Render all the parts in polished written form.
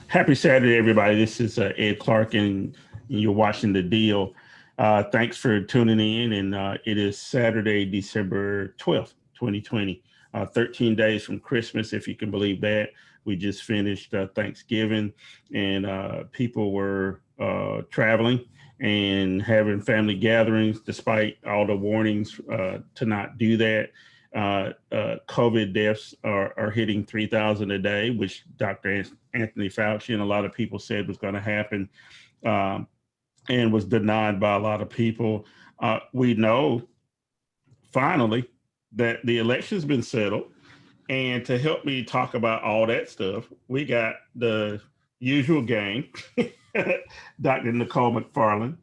Happy Saturday, everybody. This is Ed Clark, and you're watching The Deal. Thanks for tuning in, and it is Saturday, December 12th, 2020, 13 days from Christmas, if you can believe that. We just finished Thanksgiving, and people were traveling and having family gatherings, despite all the warnings to not do that. COVID deaths are hitting 3,000 a day, which Dr. Anthony Fauci and a lot of people said was going to happen, and was denied by a lot of people. We know finally that the election's been settled. And to help me talk about all that stuff, we got the usual gang, Dr. Nicle McFarlane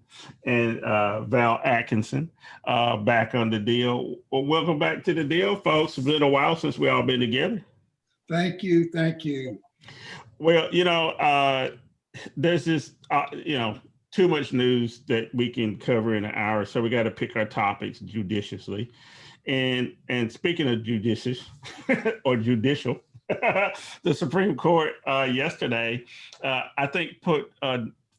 and Val Atkinson, back on The Deal. Well, welcome back to The Deal, folks. It's been a while since we all been together. Thank you. Thank you. Well, there's this, too much news that we can cover in an hour. So we got to pick our topics judiciously. And speaking of judicious or judicial, the Supreme Court yesterday, I think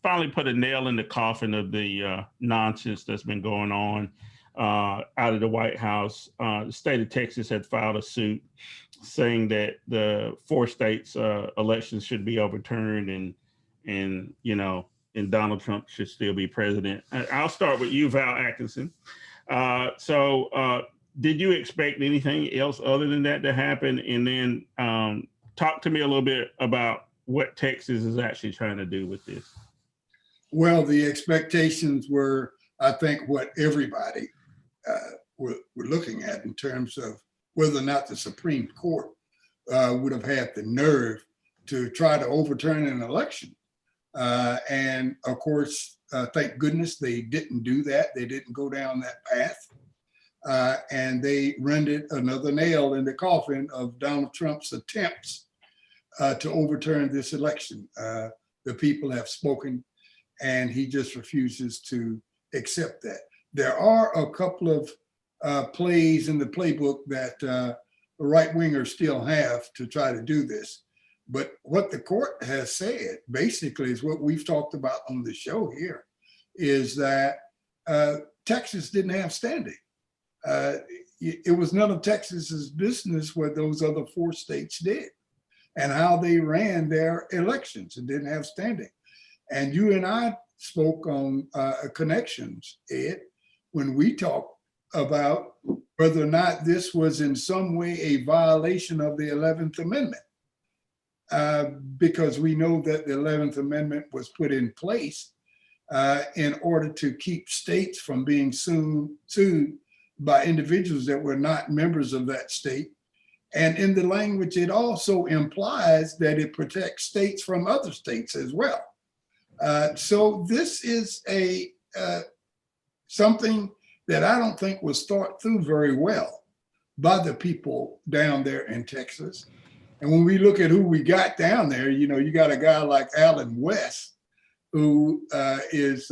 finally put a nail in the coffin of the nonsense that's been going on out of the White House. The state of Texas had filed a suit saying that the 4 states' elections should be overturned, and Donald Trump should still be president. I'll start with you, Val Atkinson. Did you expect anything else other than that to happen? And then talk to me a little bit about what Texas is actually trying to do with this. Well, the expectations were, I think, what everybody were looking at in terms of whether or not the Supreme Court would have had the nerve to try to overturn an election. And of course, thank goodness they didn't do that. They didn't go down that path. And they rendered another nail in the coffin of Donald Trump's attempts to overturn this election. The people have spoken, and he just refuses to accept that. There are a couple of plays in the playbook that the right-wingers still have to try to do this. But what the court has said, basically, is what we've talked about on the show here, is that Texas didn't have standing. It was none of Texas's business what those other 4 states did and how they ran their elections and didn't have standing. And you and I spoke on connections, Ed, when we talked about whether or not this was in some way a violation of the 11th Amendment, because we know that the 11th Amendment was put in place in order to keep states from being sued by individuals that were not members of that state. And in the language, it also implies that it protects states from other states as well. So this is something that I don't think was thought through very well by the people down there in Texas. And when we look at who we got down there, you got a guy like Allen West, who is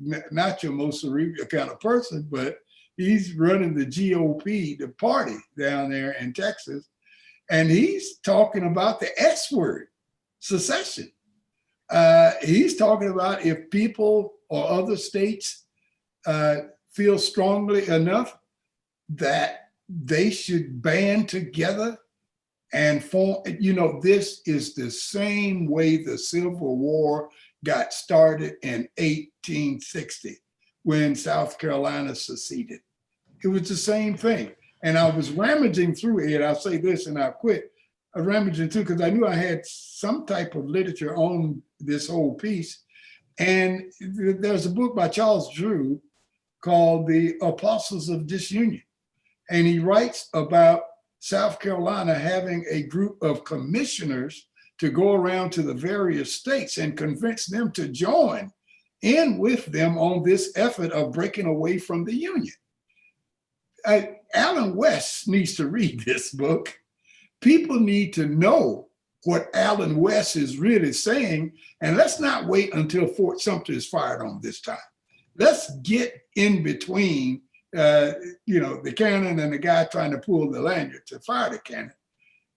not your most cerebral kind of person, but he's running the GOP, the party down there in Texas, and he's talking about the S word, secession. He's talking about if people or other states feel strongly enough that they should band together and form, this is the same way the Civil War got started in 1860. when South Carolina seceded. It was the same thing. And I was rummaging through it. I'll say this and I'll quit. I was rummaging through because I knew I had some type of literature on this whole piece. And there's a book by Charles Drew called The Apostles of Disunion. And he writes about South Carolina having a group of commissioners to go around to the various states and convince them to join in with them on this effort of breaking away from the Union. Alan West needs to read this book. People need to know what Alan West is really saying, and let's not wait until Fort Sumter is fired on this time. Let's get in between, the cannon and the guy trying to pull the lanyard to fire the cannon,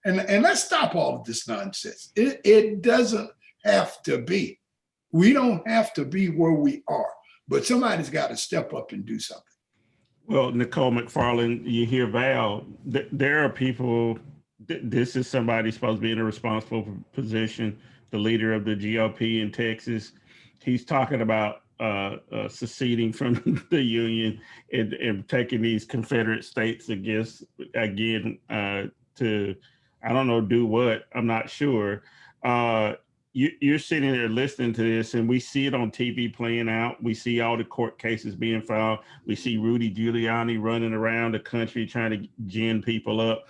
and let's stop all of this nonsense. It doesn't have to be. We don't have to be where we are, but somebody's got to step up and do something. Well, Nicle McFarlane, you hear Val, there are people, this is somebody supposed to be in a responsible position, the leader of the GOP in Texas. He's talking about seceding from the Union and taking these Confederate states again to, I don't know, do what, I'm not sure. You're sitting there listening to this, and we see it on TV playing out. We see all the court cases being filed. We see Rudy Giuliani running around the country trying to gin people up.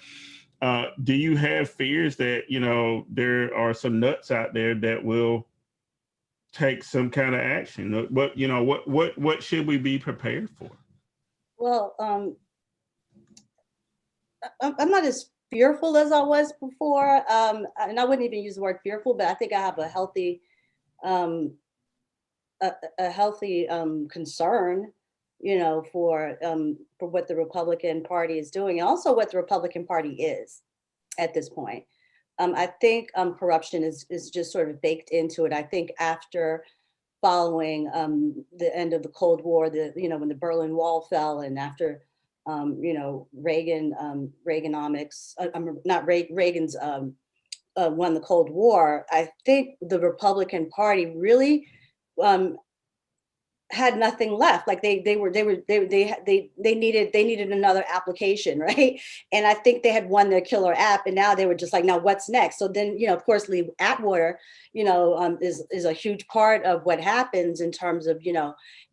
Do you have fears that, there are some nuts out there that will take some kind of action? What should we be prepared for? Well, I'm not as fearful as I was before, and I wouldn't even use the word fearful, but I think I have a healthy, concern, for what the Republican Party is doing, and also what the Republican Party is at this point. I think corruption is just sort of baked into it. I think after following the end of the Cold War, when the Berlin Wall fell, and after Reaganomics, not Reagan's won the Cold War, I think the Republican Party really had nothing left. Like they needed another application, right? And I think they had won their killer app, and now they were just like, now what's next? So then, of course, Lee Atwater, is a huge part of what happens in terms of,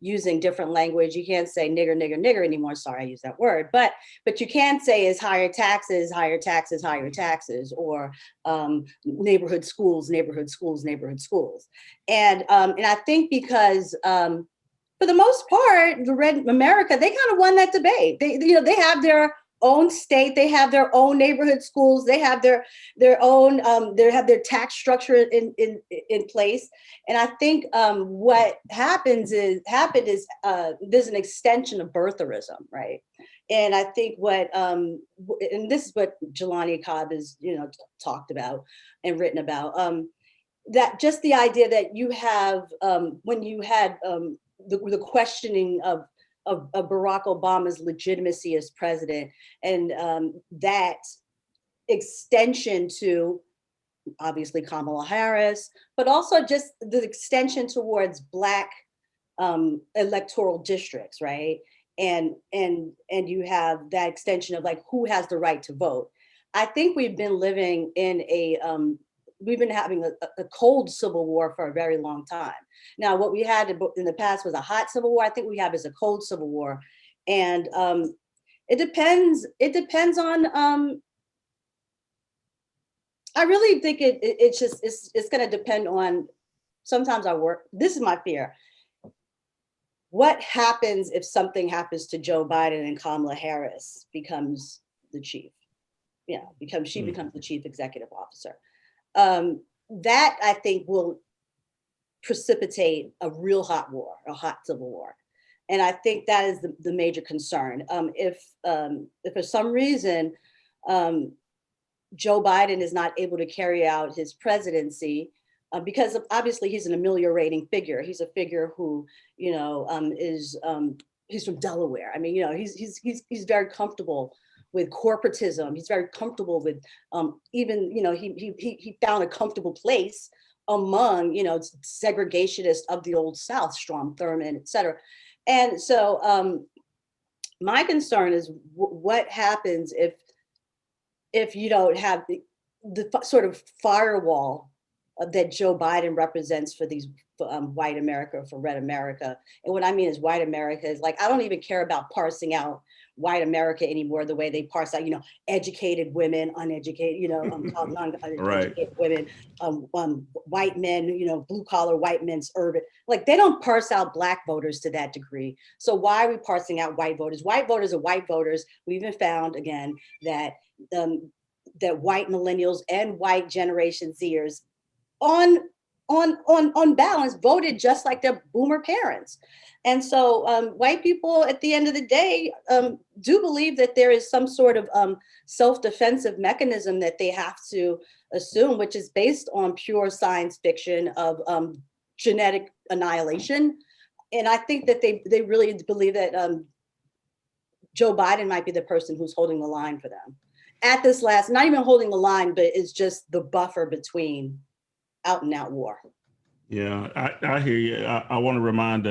using different language. You can't say nigger, nigger, nigger anymore. Sorry, I used that word, but you can say is higher taxes, higher taxes, higher taxes, or neighborhood schools, neighborhood schools, neighborhood schools. And I think because for the most part, the Red America, they kind of won that debate. They have their own state, they have their own neighborhood schools, they have their own, they have their tax structure in place. And I think what happened is there's an extension of birtherism, right? And I think and this is what Jelani Cobb has, talked about and written about, that just the idea that you have, when you had the questioning of Barack Obama's legitimacy as president, and that extension to obviously Kamala Harris, but also just the extension towards Black electoral districts, right? And you have that extension of like who has the right to vote. I think we've been living in we've been having a cold civil war for a very long time. Now, what we had in the past was a hot civil war. I think we have is a cold civil war. And it depends on, I really think it's gonna depend on, sometimes I work, this is my fear. What happens if something happens to Joe Biden and Kamala Harris becomes the chief? She becomes the chief executive officer. That I think will precipitate a real hot war, a hot civil war. And I think that is the major concern. If for some reason Joe Biden is not able to carry out his presidency, because obviously he's an ameliorating figure. He's a figure who, is he's from Delaware. I mean, he's very comfortable with corporatism. He's very comfortable with even, he found a comfortable place among, segregationists of the old South, Strom Thurmond, et cetera. And so my concern is what happens if you don't have the sort of firewall that Joe Biden represents for these white America, for red America. And what I mean is white America is like, I don't even care about parsing out white America anymore the way they parse out, educated women, uneducated, non-uneducated Right. women, white men, blue collar white men's urban. Like they don't parse out black voters to that degree. So why are we parsing out white voters? White voters are white voters. We even found again that that white millennials and white Generation Zers on balance voted just like their boomer parents. And so white people at the end of the day do believe that there is some sort of self-defensive mechanism that they have to assume, which is based on pure science fiction of genetic annihilation. And I think that they really believe that Joe Biden might be the person who's holding the line for them at this last, not even holding the line, but it's just the buffer between out and out war. Yeah, I hear you. I want to remind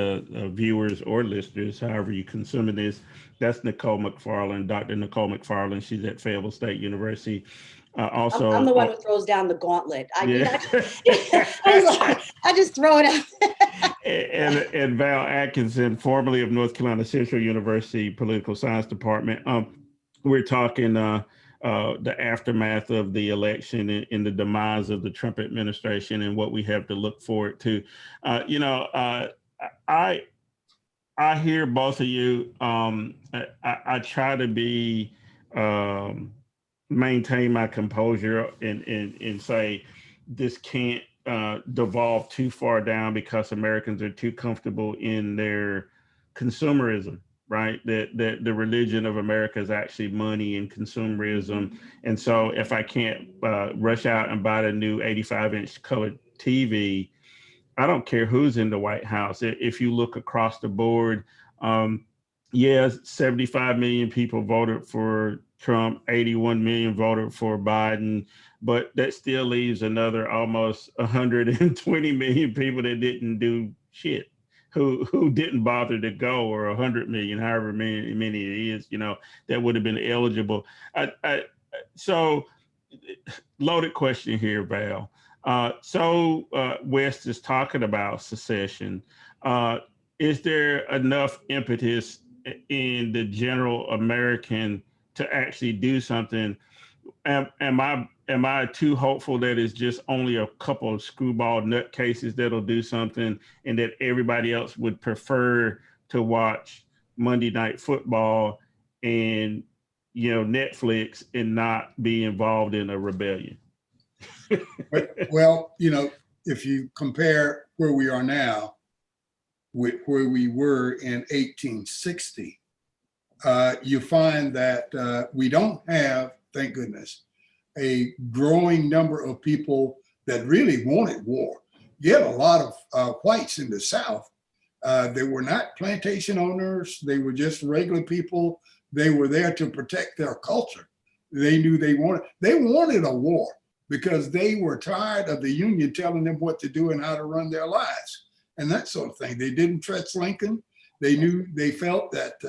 viewers or listeners, however you consuming this, that's Nicle McFarlane, Dr. Nicle McFarlane. She's at Fayetteville State University. Also, I'm the one who throws down the gauntlet. Yeah. I just throw it out. and Val Atkinson, formerly of North Carolina Central University Political Science Department. We're talking the aftermath of the election and the demise of the Trump administration and what we have to look forward to. I hear both of you. I try to maintain my composure and say this can't devolve too far down because Americans are too comfortable in their consumerism. Right, that the religion of America is actually money and consumerism, and so if I can't rush out and buy the new 85-inch colored TV, I don't care who's in the White House. If you look across the board, 75 million people voted for Trump, 81 million voted for Biden, but that still leaves another almost 120 million people that didn't do shit. Who didn't bother to go, or 100 million, however many it is, that would have been eligible. So loaded question here, Val. West is talking about secession. Is there enough impetus in the general American to actually do something? Am I too hopeful that it's just only a couple of screwball nutcases that'll do something, and that everybody else would prefer to watch Monday Night Football and Netflix and not be involved in a rebellion? Well, if you compare where we are now with where we were in 1860, you find that we don't have, thank goodness, a growing number of people that really wanted war. You have a lot of whites in the South. They were not plantation owners. They were just regular people. They were there to protect their culture. They knew they wanted a war because they were tired of the Union telling them what to do and how to run their lives and that sort of thing. They didn't trust Lincoln. They felt that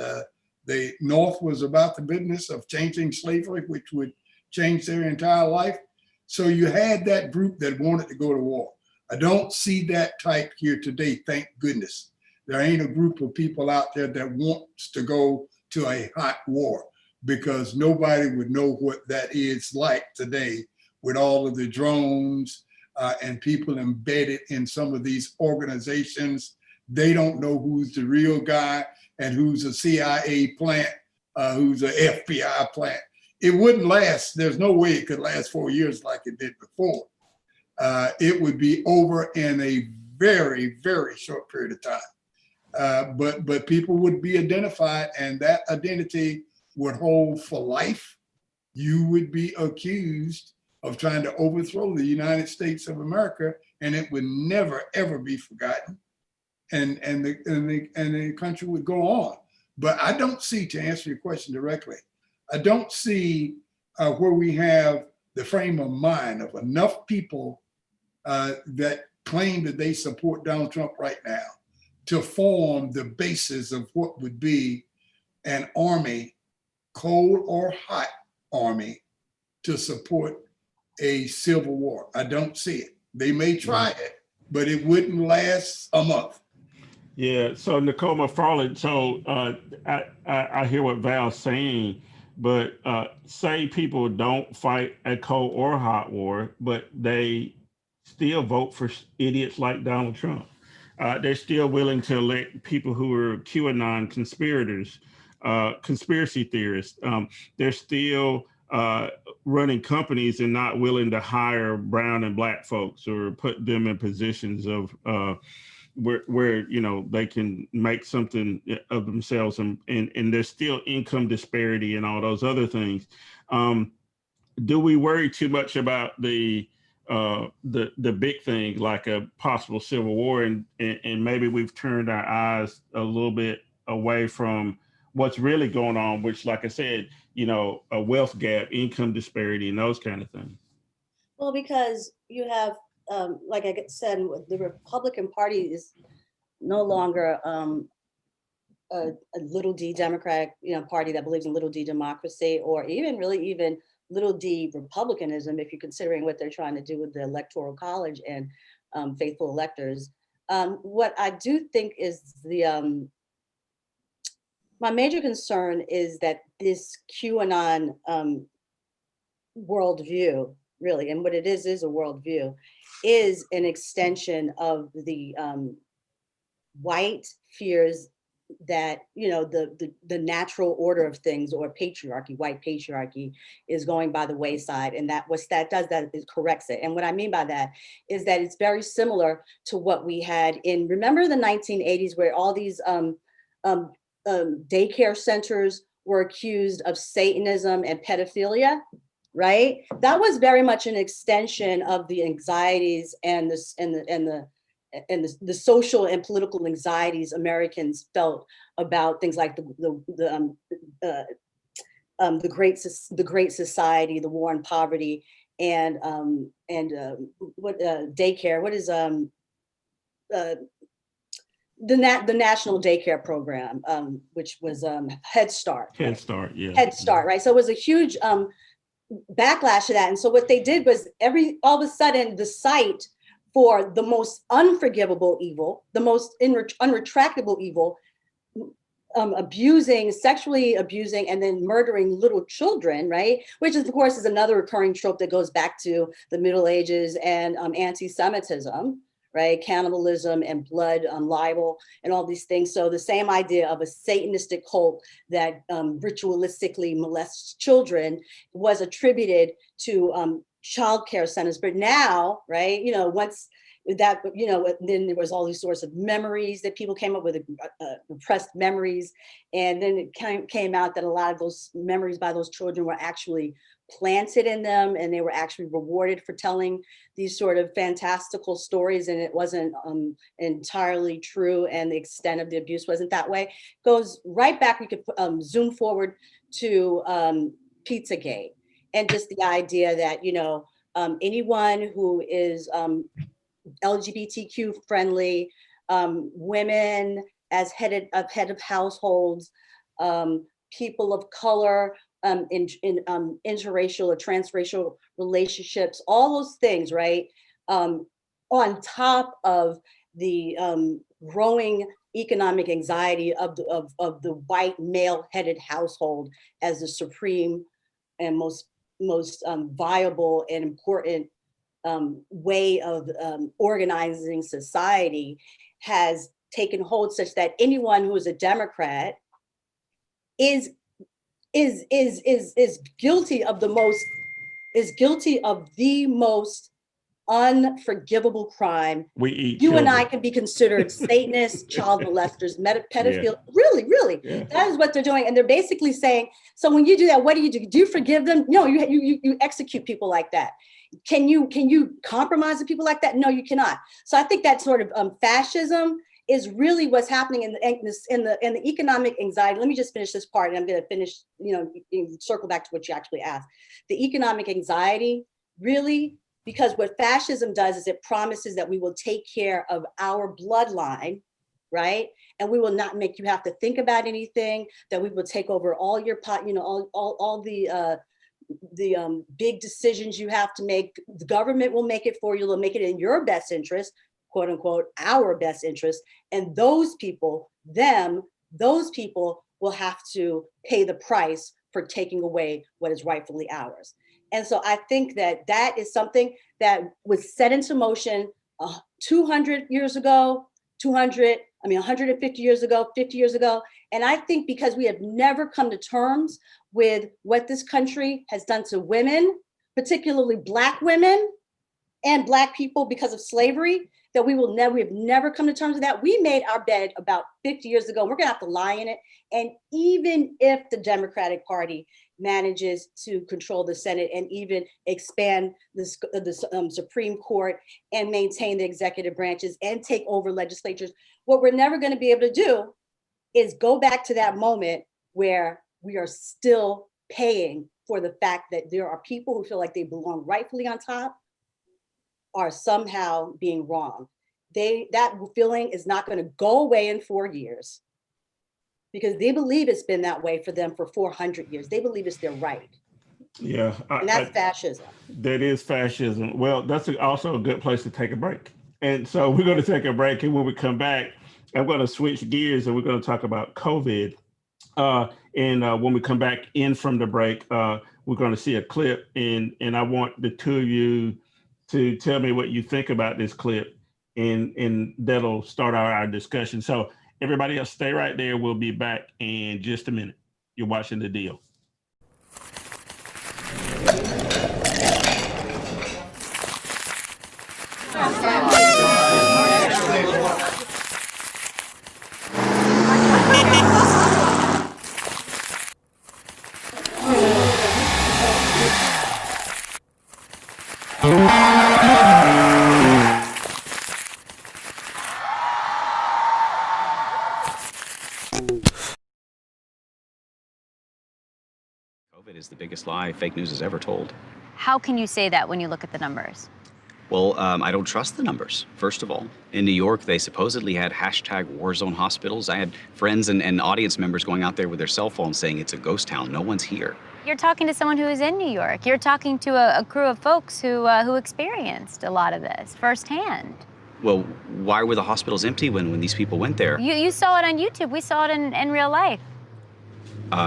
the North was about the business of changing slavery, which would change their entire life. So you had that group that wanted to go to war. I don't see that type here today, thank goodness. There ain't a group of people out there that wants to go to a hot war, because nobody would know what that is like today with all of the drones and people embedded in some of these organizations. They don't know who's the real guy and who's a CIA plant, who's an FBI plant. It wouldn't last. There's no way it could last 4 years like it did before. It would be over in a very, very short period of time. But people would be identified, and that identity would hold for life. You would be accused of trying to overthrow the United States of America, and it would never, ever be forgotten. And the country would go on. But I don't see, to answer your question directly, I don't see where we have the frame of mind of enough people that claim that they support Donald Trump right now, to form the basis of what would be an army, cold or hot army, to support a civil war. I don't see it. They may try it, but it wouldn't last a month. Yeah. So Nicle McFarlane. So I hear what Val's saying, but say people don't fight a cold or hot war, but they still vote for idiots like Donald Trump. They're still willing to elect people who are QAnon conspirators, conspiracy theorists. They're still running companies and not willing to hire brown and black folks or put them in positions of where they can make something of themselves, and there's still income disparity and all those other things. Do we worry too much about the big thing like a possible civil war, and maybe we've turned our eyes a little bit away from what's really going on, which, like I said, a wealth gap, income disparity, and those kind of things? Well, because you have, like I said, the Republican Party is no longer a little d Democratic, party that believes in little d democracy, or even little d republicanism, if you're considering what they're trying to do with the Electoral College and faithful electors. What I do think is my major concern is that this QAnon worldview, really, and what it is a worldview, is an extension of the white fears that the natural order of things, or patriarchy, white patriarchy, is going by the wayside, and that it corrects it. And what I mean by that is that it's very similar to what we had in, remember the 1980s, where all these daycare centers were accused of Satanism and pedophilia, right? That was very much an extension of the anxieties and the social and political anxieties Americans felt about things like the Great Society, the war on poverty, and what daycare? What is the National Daycare Program, which was Head Start. Head Start, yeah. Head Start, right? So it was a huge backlash to that. And so what they did was all of a sudden the site for the most unforgivable evil, the most unretractable evil, sexually abusing, and then murdering little children, right? Which is, of course, is another recurring trope that goes back to the Middle Ages and anti-Semitism, right? Cannibalism and blood libel and all these things. So the same idea of a Satanistic cult that ritualistically molests children was attributed to childcare centers. But now, right, once that, then there was all these sorts of memories that people came up with, repressed memories. And then it came out that a lot of those memories by those children were actually planted in them, and they were actually rewarded for telling these sort of fantastical stories, and it wasn't entirely true, and the extent of the abuse wasn't that way. Goes right back. We could zoom forward to Pizzagate, and just the idea that anyone who is LGBTQ friendly, women as head of households, people of color, in interracial or transracial relationships, all those things, right? On top of the growing economic anxiety of the white male-headed household as the supreme and most viable and important way of organizing society, has taken hold, such that anyone who is a Democrat is guilty of the most unforgivable crime. We eat You children. and I can be considered Satanists, child molesters, pedophiles. Yeah. Really. Yeah. That is what they're doing. And they're basically saying, so when you do that, what do you do? Do you forgive them? No, you execute people like that. Can you compromise with people like that? No, you cannot. So I think that sort of fascism is really what's happening in the economic anxiety. Let me just finish this part, and I'm going to finish, circle back to what you actually asked. The economic anxiety, really, because what fascism does is it promises that we will take care of our bloodline, right? And we will not make you have to think about anything, that we will take over all your pot, all the big decisions you have to make. The government will make it for you. They'll make it in your best interest, quote unquote, our best interest. And those people will have to pay the price for taking away what is rightfully ours. And so I think that that is something that was set into motion 200 years ago, 150 years ago, 50 years ago. And I think because we have never come to terms with what this country has done to women, particularly Black women and Black people because of slavery, that we have never come to terms with that. We made our bed about 50 years ago. We're gonna have to lie in it. And even if the Democratic Party manages to control the Senate and even expand the Supreme Court and maintain the executive branches and take over legislatures, what we're never gonna be able to do is go back to that moment where we are still paying for the fact that there are people who feel like they belong rightfully on top are somehow being wrong. That feeling is not going to go away in 4 years because they believe it's been that way for them for 400 years. They believe it's their right. Yeah. And that's fascism. That is fascism. Well, that's also a good place to take a break. And so we're going to take a break. And when we come back, I'm going to switch gears and we're going to talk about COVID. And when we come back in from the break, we're going to see a clip. And I want the two of you to tell me what you think about this clip, and that'll start our discussion. So everybody else, stay right there. We'll be back in just a minute. You're watching The Deal. COVID is the biggest lie fake news has ever told. How can you say that when you look at the numbers? Well, I don't trust the numbers, first of all. In New York, they supposedly had hashtag war zone hospitals. I had friends and audience members going out there with their cell phones saying it's a ghost town. No one's here. You're talking to someone who is in New York. You're talking to a crew of folks who experienced a lot of this firsthand. Well, why were the hospitals empty when these people went there? You saw it on YouTube. We saw it in real life.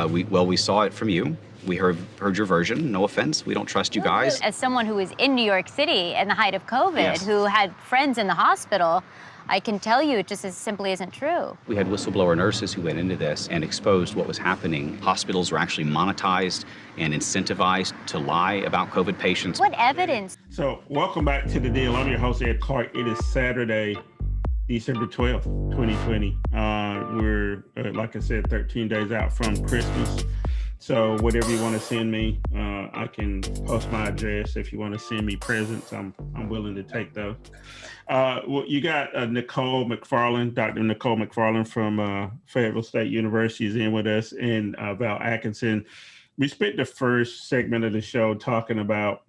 We saw it from you. We heard your version. No offense. We don't trust you guys. As someone who was in New York City in the height of COVID, Yes. who had friends in the hospital, I can tell you it just as simply isn't true. We had whistleblower nurses who went into this and exposed what was happening. Hospitals were actually monetized and incentivized to lie about COVID patients. What evidence? So welcome back to The Deal. I'm your host, Ed Clark. It is Saturday, December 12th, 2020. We're, like I said, 13 days out from Christmas. So whatever you want to send me, I can post my address. If you want to send me presents, I'm willing to take those. Well, you got Nicle McFarlane, Dr. Nicle McFarlane from Fayetteville State University is in with us, and Val Atkinson. We spent the first segment of the show talking about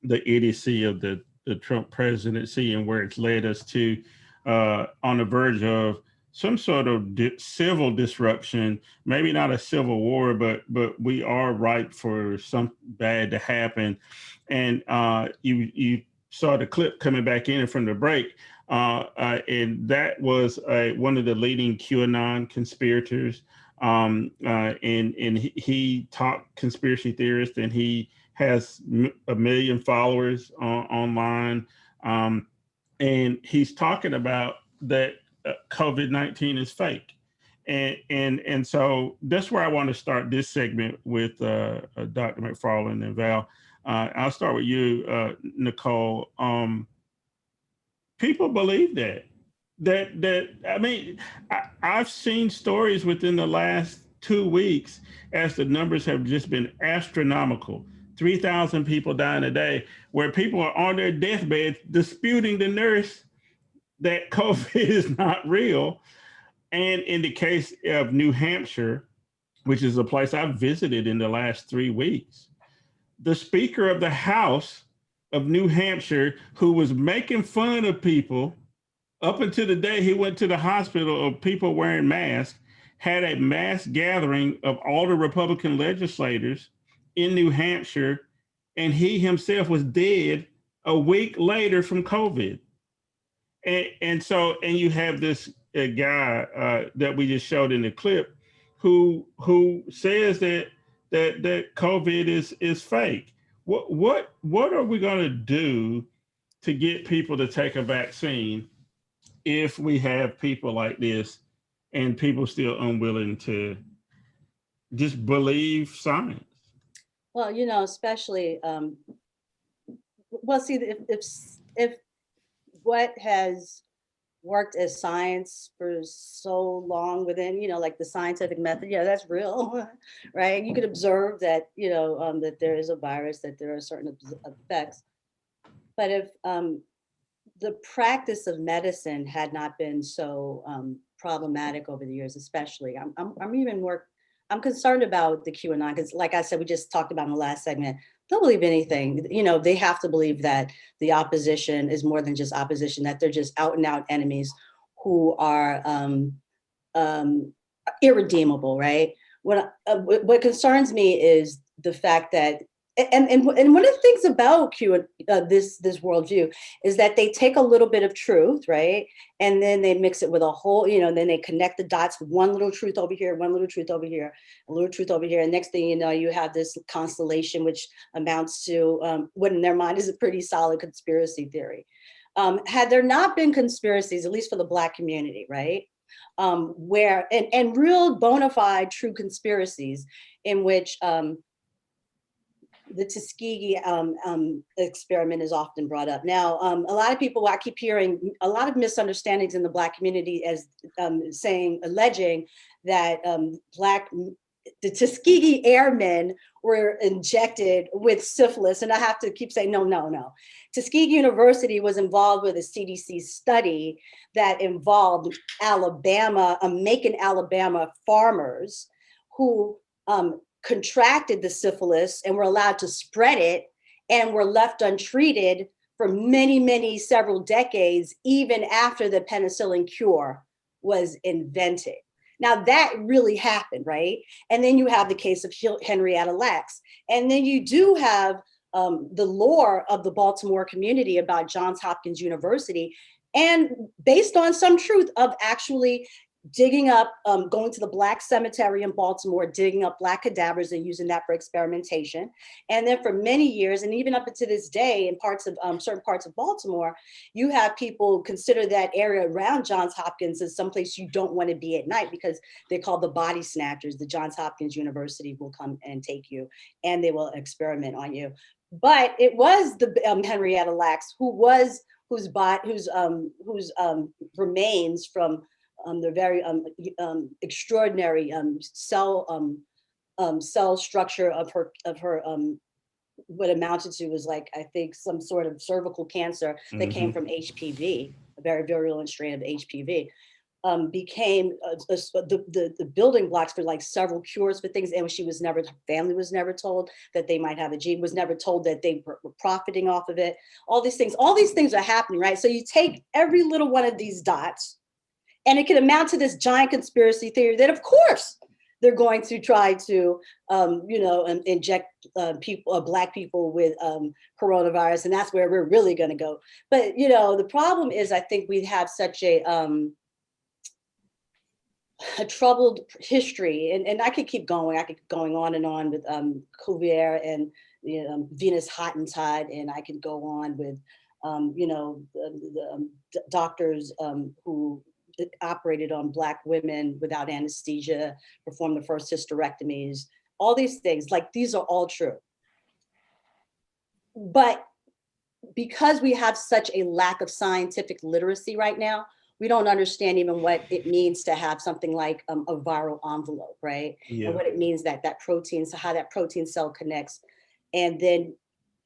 the idiocy of the Trump presidency and where it's led us to on the verge of some sort of civil disruption, maybe not a civil war, but we are ripe for some bad to happen. And you saw the clip coming back in from the break, and that was one of the leading QAnon conspirators. And he taught conspiracy theorists, and he has 1 million followers online. And he's talking about that COVID-19 is fake. And so that's where I want to start this segment with Dr. McFarlane and Val. I'll start with you, Nicle. People believe that I mean, I've seen stories within the last 2 weeks as the numbers have just been astronomical. 3,000 people dying a day, where people are on their deathbed disputing the nurse that COVID is not real. And in the case of New Hampshire, which is a place I've visited in the last 3 weeks, the Speaker of the House of New Hampshire, who was making fun of people up until the day he went to the hospital of people wearing masks, had a mass gathering of all the Republican legislators in New Hampshire, and he himself was dead a week later from COVID. And you have this guy that we just showed in the clip who says that COVID is fake. What are we going to do to get people to take a vaccine if we have people like this and people still unwilling to just believe science? Well, especially, well, see, if what has worked as science for so long within, like the scientific method, yeah, that's real, right? You could observe that, that there is a virus, that there are certain effects. But if the practice of medicine had not been so problematic over the years, especially, I'm concerned about the QAnon, because like I said, we just talked about in the last segment, they'll believe anything. They have to believe that the opposition is more than just opposition, that they're just out and out enemies who are irredeemable, right? What concerns me is the fact that, and one of the things about this worldview is that they take a little bit of truth, right, and then they mix it with a whole, then they connect the dots with one little truth over here, one little truth over here, a little truth over here, and next thing you know, you have this constellation which amounts to what in their mind is a pretty solid conspiracy theory. Had there not been conspiracies, at least for the Black community, right, where and real bona fide true conspiracies in which the Tuskegee experiment is often brought up. Now, a lot of people, I keep hearing a lot of misunderstandings in the Black community as alleging that the Tuskegee airmen were injected with syphilis. And I have to keep saying, no. Tuskegee University was involved with a CDC study that involved Macon, Alabama farmers who contracted the syphilis and were allowed to spread it and were left untreated for several decades, even after the penicillin cure was invented. Now that really happened, right? And then you have the case of Henrietta Lacks. And then you do have the lore of the Baltimore community about Johns Hopkins University, and based on some truth of actually digging up, going to the Black cemetery in Baltimore, digging up Black cadavers and using that for experimentation. And then for many years, and even up until this day, in parts of certain parts of Baltimore, you have people consider that area around Johns Hopkins as someplace you don't want to be at night because they're called the body snatchers. The Johns Hopkins University will come and take you, and they will experiment on you. But it was the Henrietta Lacks whose remains from the very extraordinary cell structure of her what amounted to was like, I think, some sort of cervical cancer that came from HPV, a very virulent strain of HPV, became the building blocks for like several cures for things. And family was never told that they might have a gene, was never told that they were profiting off of it. All these things are happening, right? So you take every little one of these dots, and it can amount to this giant conspiracy theory that, of course, they're going to try to, inject Black people with coronavirus, and that's where we're really going to go. But the problem is, I think we have such a troubled history, and I could keep going. I could keep going on and on with Cuvier and Venus Hottentot, and I could go on with the doctors who operated on Black women without anesthesia, performed the first hysterectomies, all these things, like these are all true. But because we have such a lack of scientific literacy right now, we don't understand even what it means to have something like a viral envelope, right? Yeah. And what it means that protein, so how that protein cell connects and then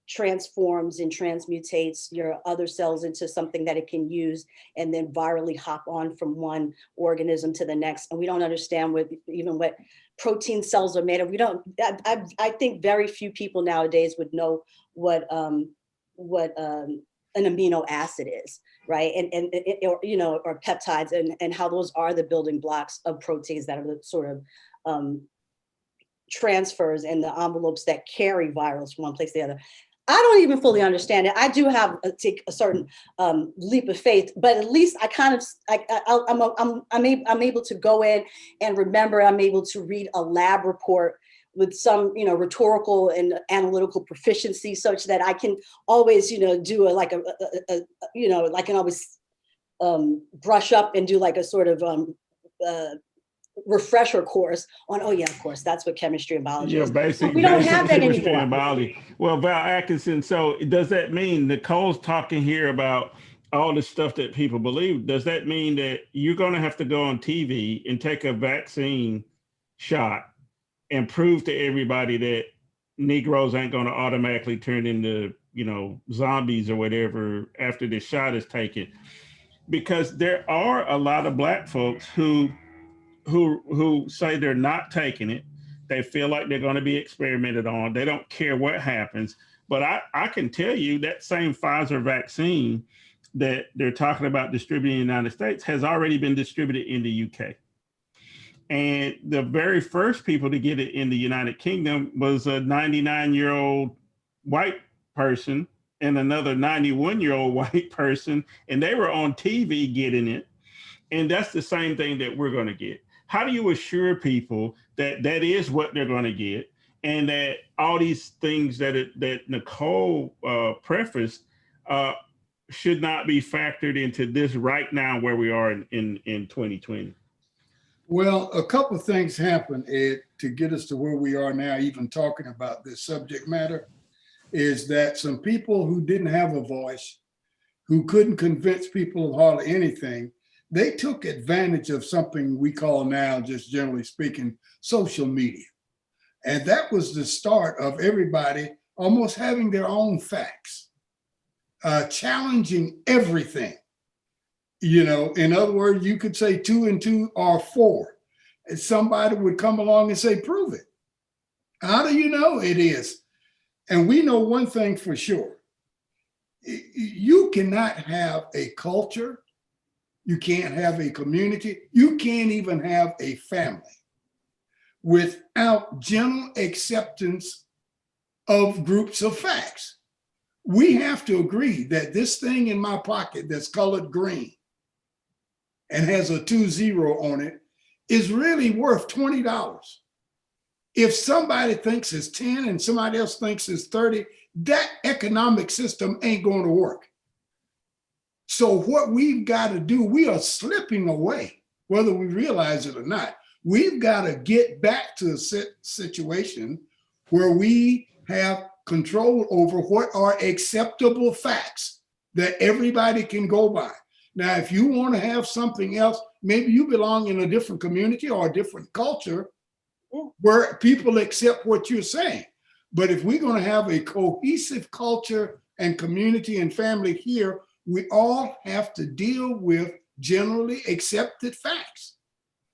transforms and transmutates your other cells into something that it can use and then virally hop on from one organism to the next. And we don't understand what protein cells are made of. I think very few people nowadays would know what an amino acid is. right? Or, you know, or peptides, and how those are the building blocks of proteins that are the sort of transfers and the envelopes that carry virals from one place to the other. I don't even fully understand it. I do have take a certain leap of faith, but at least I kind of I'm able to go in and remember. I'm able to read a lab report with some, you know, rhetorical and analytical proficiency, such that I can always, you know, do you know, I can always brush up and do like a sort of refresher course on, oh yeah, of course, that's what chemistry and biology Yeah, is. basic, We don't basic have that chemistry anymore. and biology. Well, Val Atkinson, so does that mean Nicole's talking here about all the stuff that people believe? Does that mean that you're going to have to go on TV and take a vaccine shot and prove to everybody that Negroes ain't going to automatically turn into, you know, zombies or whatever after the shot is taken? Because there are a lot of Black folks who say they're not taking it. They feel like they're going to be experimented on. They don't care what happens. But I can tell you that same Pfizer vaccine that they're talking about distributing in the United States has already been distributed in the UK. And the very first people to get it in the United Kingdom was a 99-year-old white person and another 91-year-old white person. And they were on TV getting it. And that's the same thing that we're going to get. How do you assure people that that is what they're going to get, and that all these things that Nicole prefaced should not be factored into this right now where we are in 2020? Well, a couple of things happened, Ed, to get us to where we are now, even talking about this subject matter, is that some people who didn't have a voice, who couldn't convince people of hardly anything, they took advantage of something we call now, just generally speaking, social media. And that was the start of everybody almost having their own facts, challenging everything. You know, in other words, you could say 2 and 2 are 4. And somebody would come along and say, prove it. How do you know it is? And we know one thing for sure. You cannot have a culture. You can't have a community. You can't even have a family without general acceptance of groups of facts. We have to agree that this thing in my pocket that's colored green and has a 20 on it is really worth $20. If somebody thinks it's 10 and somebody else thinks it's 30, that economic system ain't going to work. So what we've got to do, we are slipping away, whether we realize it or not. We've got to get back to a situation where we have control over what are acceptable facts that everybody can go by. Now, if you want to have something else, maybe you belong in a different community or a different culture where people accept what you're saying. But if we're going to have a cohesive culture and community and family here, we all have to deal with generally accepted facts.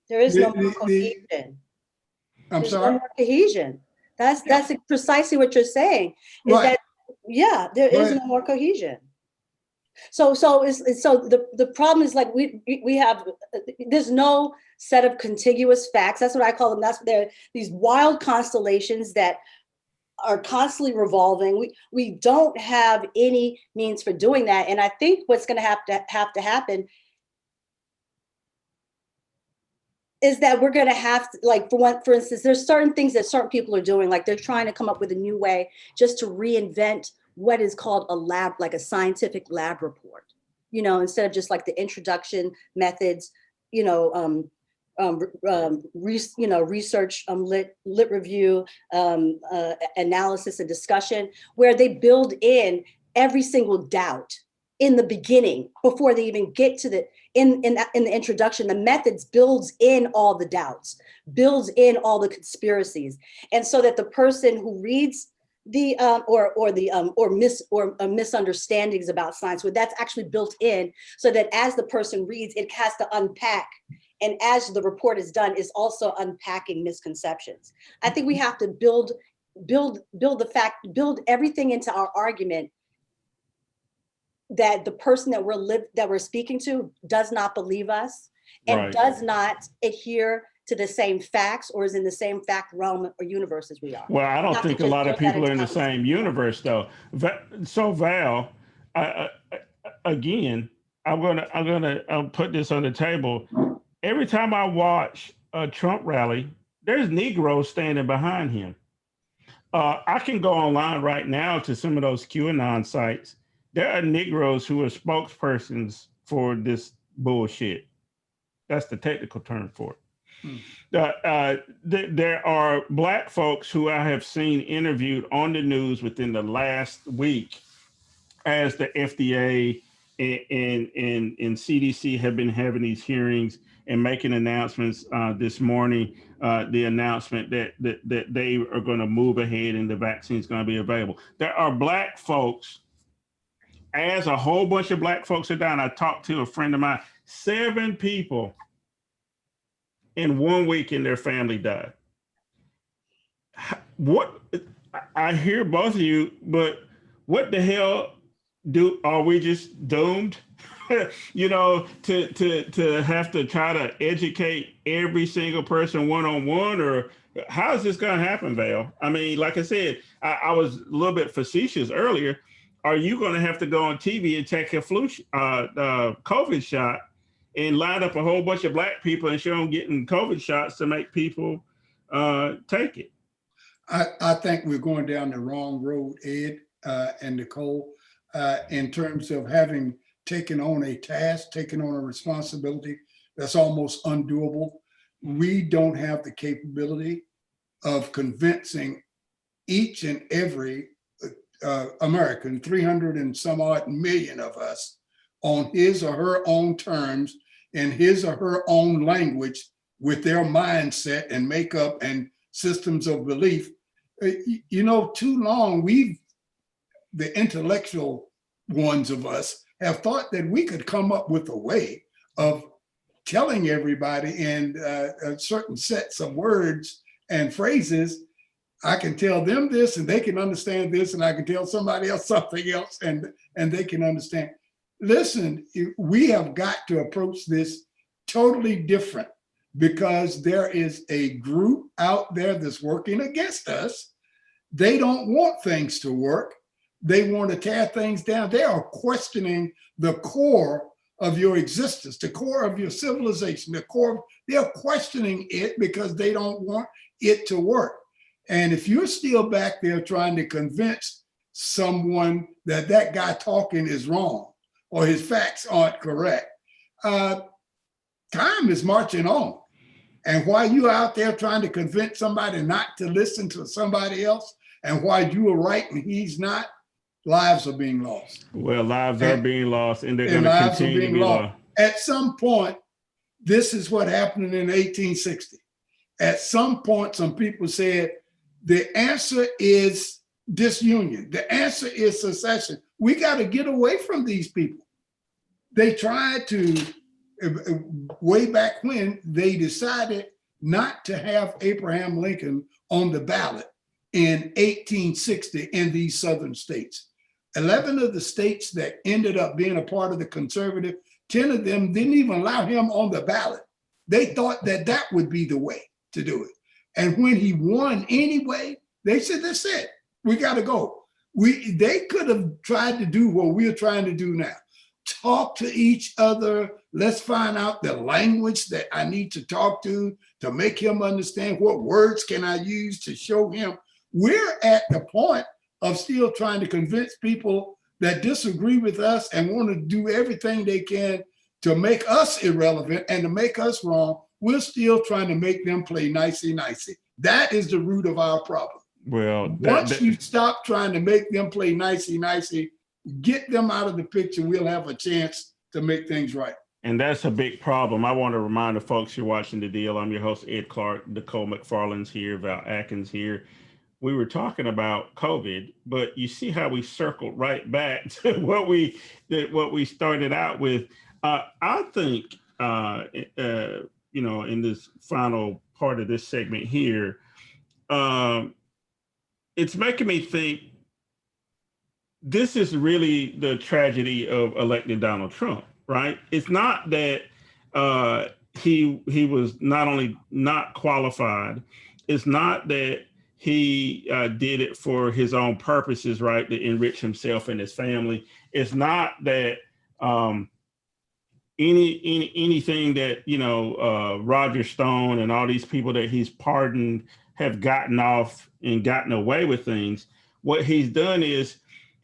There is no more cohesion. I'm There's sorry? no more cohesion. That's precisely what you're saying. Is Right. that, yeah, there is no more cohesion. So the problem is, like, we have, there's no set of contiguous facts. That's what I call them. That's they're these wild constellations that are constantly revolving. We don't have any means for doing that. And I think what's going to have to happen is that we're going to have to, like, for instance, there's certain things that certain people are doing, like they're trying to come up with a new way just to reinvent what is called a lab, like a scientific lab report, you know, instead of just like the introduction methods, you know, research, lit review, analysis and discussion, where they build in every single doubt in the beginning before they even get to the in the introduction. The methods builds in all the doubts, builds in all the conspiracies, and so that the person who reads the misunderstandings about science, where that's actually built in, so that as the person reads, it has to unpack. And as the report is done, is also unpacking misconceptions. I think we have to build everything into our argument that the person that we're speaking to does not believe us and Right. does not adhere to the same facts or is in the same fact realm or universe as we are. Well, I don't Not to think a just lot of throw that people are in the into same universe, though. So Val, again, I'll put this on the table. Every time I watch a Trump rally, there's Negroes standing behind him. I can go online right now to some of those QAnon sites. There are Negroes who are spokespersons for this bullshit. That's the technical term for it. There are Black folks who I have seen interviewed on the news within the last week as the FDA and CDC have been having these hearings and making announcements this morning, the announcement that they are going to move ahead and the vaccine is going to be available. There are Black folks, as a whole bunch of Black folks are down. I talked to a friend of mine, 7 people in 1 week in their family died. What, I hear both of you, but what the hell are we just doomed? You know, to have to try to educate every single person one-on-one, or how is this going to happen, Val? I mean, like I said, I was a little bit facetious earlier. Are you going to have to go on TV and take a COVID shot and line up a whole bunch of Black people and show them getting COVID shots to make people take it? I think we're going down the wrong road, Ed and Nicole, in terms of having taken on a task, taken on a responsibility that's almost undoable. We don't have the capability of convincing each and every American, 300 and some odd million of us, on his or her own terms, in his or her own language, with their mindset and makeup and systems of belief. You know, too long, the intellectual ones of us have thought that we could come up with a way of telling everybody in certain sets of words and phrases. I can tell them this and they can understand this, and I can tell somebody else something else and they can understand. Listen, we have got to approach this totally different, because there is a group out there that's working against us. They don't want things to work. They want to tear things down. They are questioning the core of your existence, the core of your civilization, they're questioning it because they don't want it to work. And if you're still back there trying to convince someone that that guy talking is wrong or his facts aren't correct, time is marching on. And while you're out there trying to convince somebody not to listen to somebody else, and while you are right and he's not, lives are being lost. Well, lives are being lost, and they're going to continue to be lost. At some point, this is what happened in 1860. At some point, some people said, the answer is disunion. The answer is secession. We got to get away from these people. They tried to, way back when, they decided not to have Abraham Lincoln on the ballot in 1860 in these southern states. 11 of the states that ended up being a part of the conservative, 10 of them didn't even allow him on the ballot. They thought that that would be the way to do it. And when he won anyway, they said, that's it, we got to go. They could have tried to do what we're trying to do now. Talk to each other. Let's find out the language that I need to talk to make him understand. What words can I use to show him? We're at the point of still trying to convince people that disagree with us and want to do everything they can to make us irrelevant and to make us wrong. We're still trying to make them play nicey-nicey. That is the root of our problem. Well, once you stop trying to make them play nicey-nicey, get them out of the picture, we'll have a chance to make things right. And that's a big problem. I want to remind the folks you're watching The Deal. I'm your host, Ed Clark. Nicle McFarlane's here, Val Atkinson here. We were talking about COVID, but you see how we circled right back to what we started out with. I think, in this final part of this segment here, it's making me think this is really the tragedy of electing Donald Trump, right? It's not that he was not only not qualified, it's not that he did it for his own purposes, right, to enrich himself and his family. It's not that anything that Roger Stone and all these people that he's pardoned have gotten off and gotten away with things. What he's done is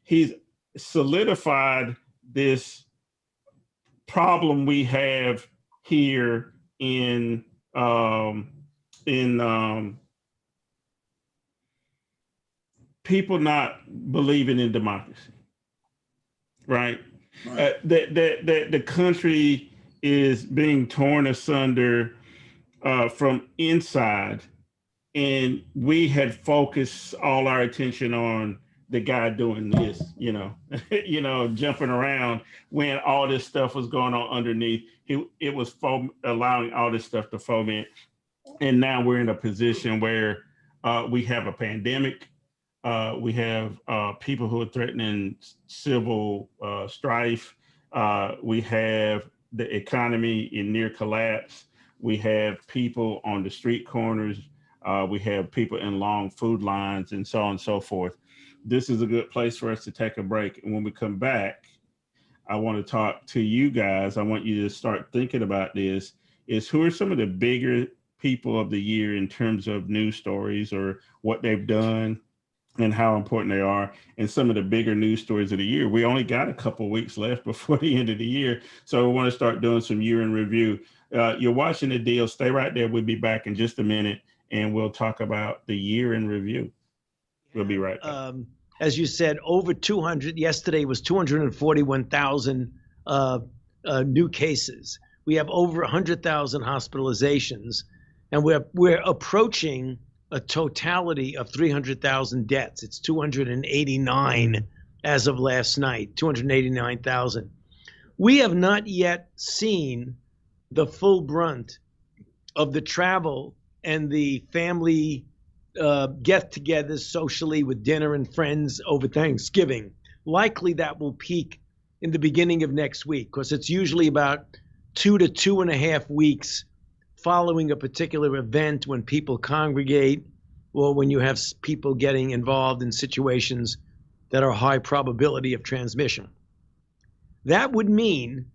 he's solidified this problem we have here in people not believing in democracy, right? Right. That the country is being torn asunder from inside, and we had focused all our attention on the guy doing this, jumping around when all this stuff was going on underneath. It was allowing all this stuff to foment, and now we're in a position where we have a pandemic. We have people who are threatening civil strife. We have the economy in near collapse. We have people on the street corners. We have people in long food lines and so on and so forth. This is a good place for us to take a break. And when we come back, I want to talk to you guys. I want you to start thinking about this. Is who are some of the bigger people of the year in terms of news stories or what they've done and how important they are, and some of the bigger news stories of the year. We only got a couple weeks left before the end of the year, so we want to start doing some year in review. You're watching The Deal. Stay right there. We'll be back in just a minute, and we'll talk about the year in review. We'll be right back. As you said, over 200. Yesterday was 241,000 new cases. We have over 100,000 hospitalizations, and we're approaching a totality of 300,000 deaths. It's 289 as of last night, 289,000. We have not yet seen the full brunt of the travel and the family get-togethers socially with dinner and friends over Thanksgiving. Likely that will peak in the beginning of next week, because it's usually about 2 to 2.5 weeks following a particular event when people congregate, or when you have people getting involved in situations that are high probability of transmission. That would mean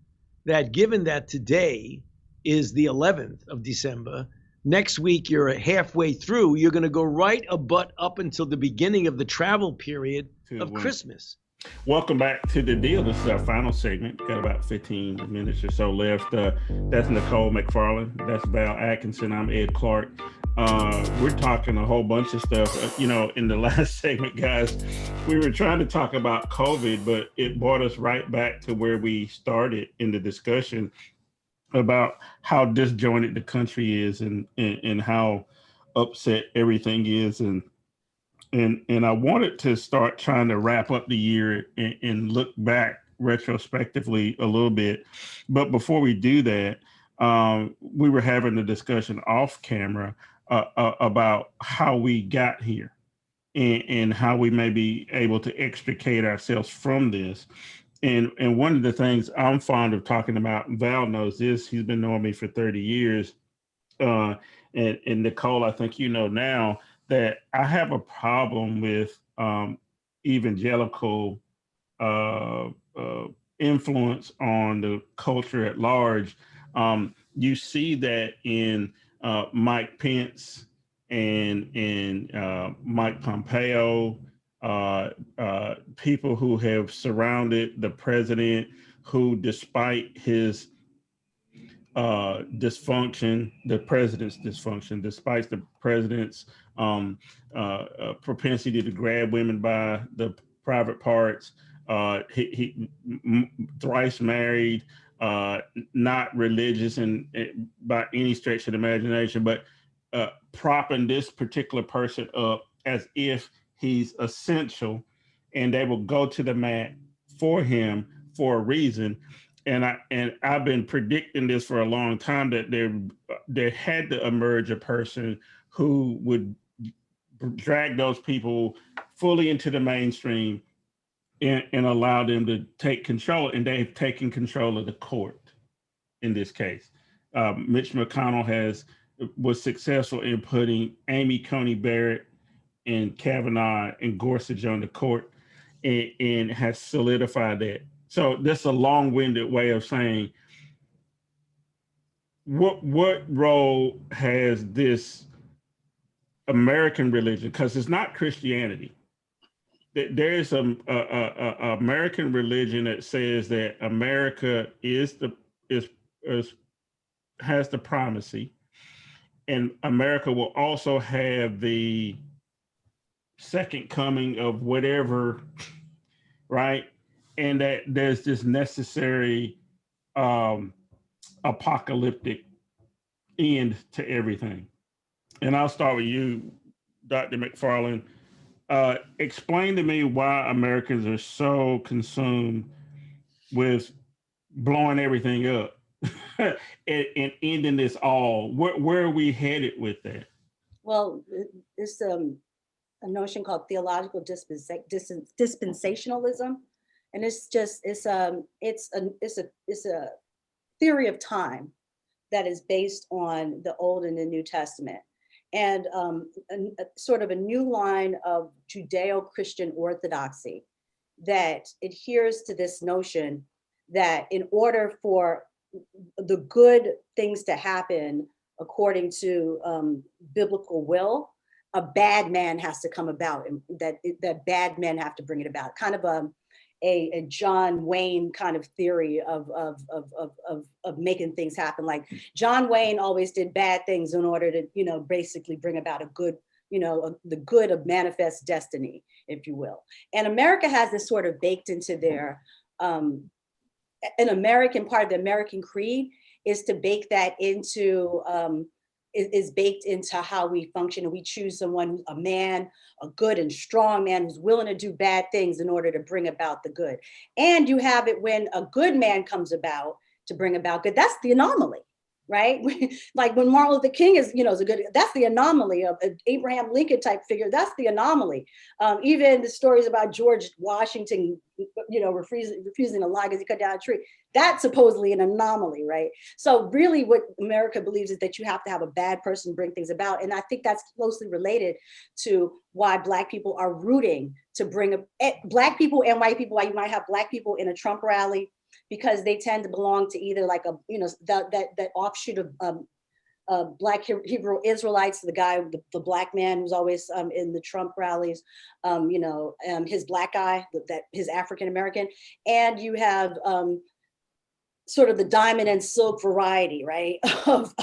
that, given that today is the 11th of December, next week you're halfway through, you're going to go right up until the beginning of the travel period of Christmas. Welcome back to The Deal. This is our final segment. Got about 15 minutes or so left. That's Nicle McFarlane. That's Val Atkinson. I'm Ed Clark. We're talking a whole bunch of stuff. In the last segment, guys, we were trying to talk about COVID, but it brought us right back to where we started in the discussion about how disjointed the country is and how upset everything is. And I wanted to start trying to wrap up the year and look back retrospectively a little bit. But before we do that, we were having a discussion off camera about how we got here and how we may be able to extricate ourselves from this. And one of the things I'm fond of talking about, Val knows this, he's been knowing me for 30 years. And Nicle, I think you know now that I have a problem with evangelical influence on the culture at large. You see that in Mike Pence and Mike Pompeo, people who have surrounded the president, who, despite his dysfunction, the president's dysfunction, despite the president's propensity to grab women by the private parts, he thrice married, not religious and by any stretch of the imagination, but propping this particular person up as if he's essential, and they will go to the mat for him for a reason. And I've been predicting this for a long time, that there had to emerge a person who would drag those people fully into the mainstream, and allow them to take control, and they've taken control of the court in this case. Mitch McConnell was successful in putting Amy Coney Barrett and Kavanaugh and Gorsuch on the court, and has solidified that. So that's a long-winded way of saying what role has this American religion, because it's not Christianity. There is a American religion that says that America has the primacy, and America will also have the second coming of whatever, right? And that there's this necessary apocalyptic end to everything. And I'll start with you, Dr. McFarlane. Explain to me why Americans are so consumed with blowing everything up and ending this all. Where are we headed with that? Well, it's a notion called theological dispensationalism, and it's a theory of time that is based on the Old and the New Testament, and a sort of a new line of Judeo-Christian orthodoxy that adheres to this notion that in order for the good things to happen according to biblical will, a bad man has to come about, and that bad men have to bring it about. Kind of a John Wayne kind of theory of making things happen. Like John Wayne always did bad things in order to, basically bring about a good, the good of manifest destiny, if you will. And America has this sort of baked into their, an American part of the American creed is to bake that into, is baked into how we function. And we choose someone, a man, a good and strong man who's willing to do bad things in order to bring about the good. And you have it when a good man comes about to bring about good. That's the anomaly, right? Like when Martin Luther King is a good, that's the anomaly of an Abraham Lincoln type figure. That's the anomaly. Even the stories about George Washington, refusing to lie because he cut down a tree. That's supposedly an anomaly, right? So really what America believes is that you have to have a bad person bring things about. And I think that's closely related to why Black people are rooting to bring Black people and white people, why you might have Black people in a Trump rally, because they tend to belong to either like that offshoot of Black Hebrew Israelites, the guy, the Black man who's always in the Trump rallies, his Black guy, his African American, and you have sort of the diamond and silk variety, right, of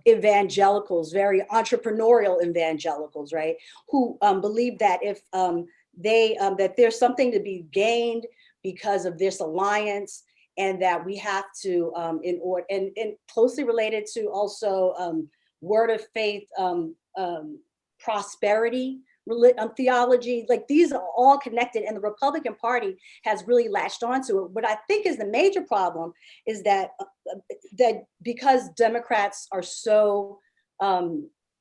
evangelicals, very entrepreneurial evangelicals, right, who believe that if that there's something to be gained because of this alliance, and that we have to, in order, and closely related to also word of faith, prosperity, theology, like these are all connected, and the Republican Party has really latched onto it. What I think is the major problem is that because Democrats are so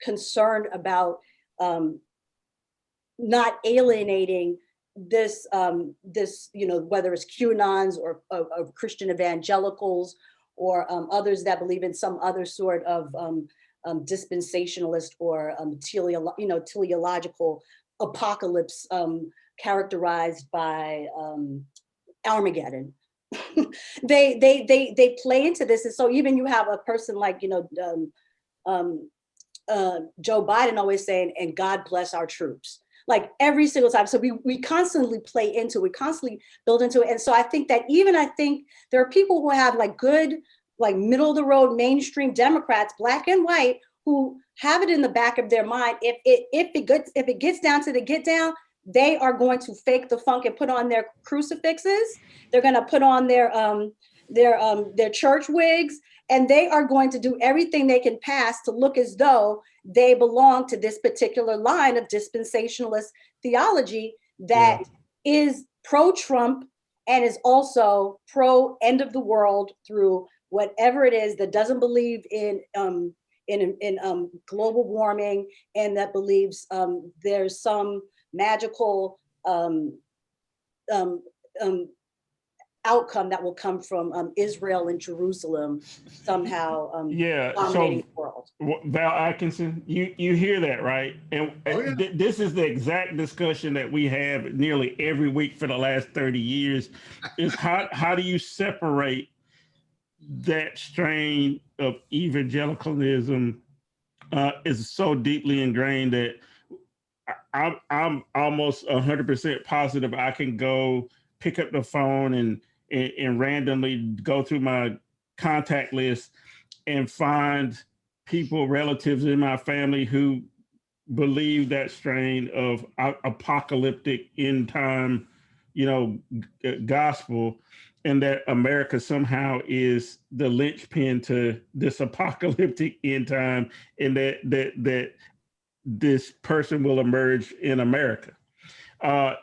concerned about not alienating this, whether it's QAnons or Christian evangelicals or others that believe in some other sort of dispensationalist or teleological apocalypse characterized by Armageddon. they play into this, and so even you have a person like Joe Biden always saying, "And God bless our troops." Like every single time. So we constantly play into it, we constantly build into it. And so I think there are people who have like good, like middle of the road, mainstream Democrats, Black and white, who have it in the back of their mind. If it gets down to the get down, they are going to fake the funk and put on their crucifixes. They're going to put on their church wigs, and they are going to do everything they can pass to look as though they belong to this particular line of dispensationalist theology that is pro-Trump and is also pro-end of the world through whatever it is, that doesn't believe in global warming, and that believes there's some magical um, um, outcome that will come from Israel and Jerusalem somehow Yeah. dominating So the world. Val Atkinson, you hear that, right? And Oh, yeah. this is the exact discussion that we have nearly every week for the last 30 years. Is how do you separate that strain of evangelicalism is so deeply ingrained that I'm almost 100% positive I can go pick up the phone and randomly go through my contact list and find people, relatives in my family who believe that strain of apocalyptic end time, gospel, and that America somehow is the linchpin to this apocalyptic end time, and that this person will emerge in America. Having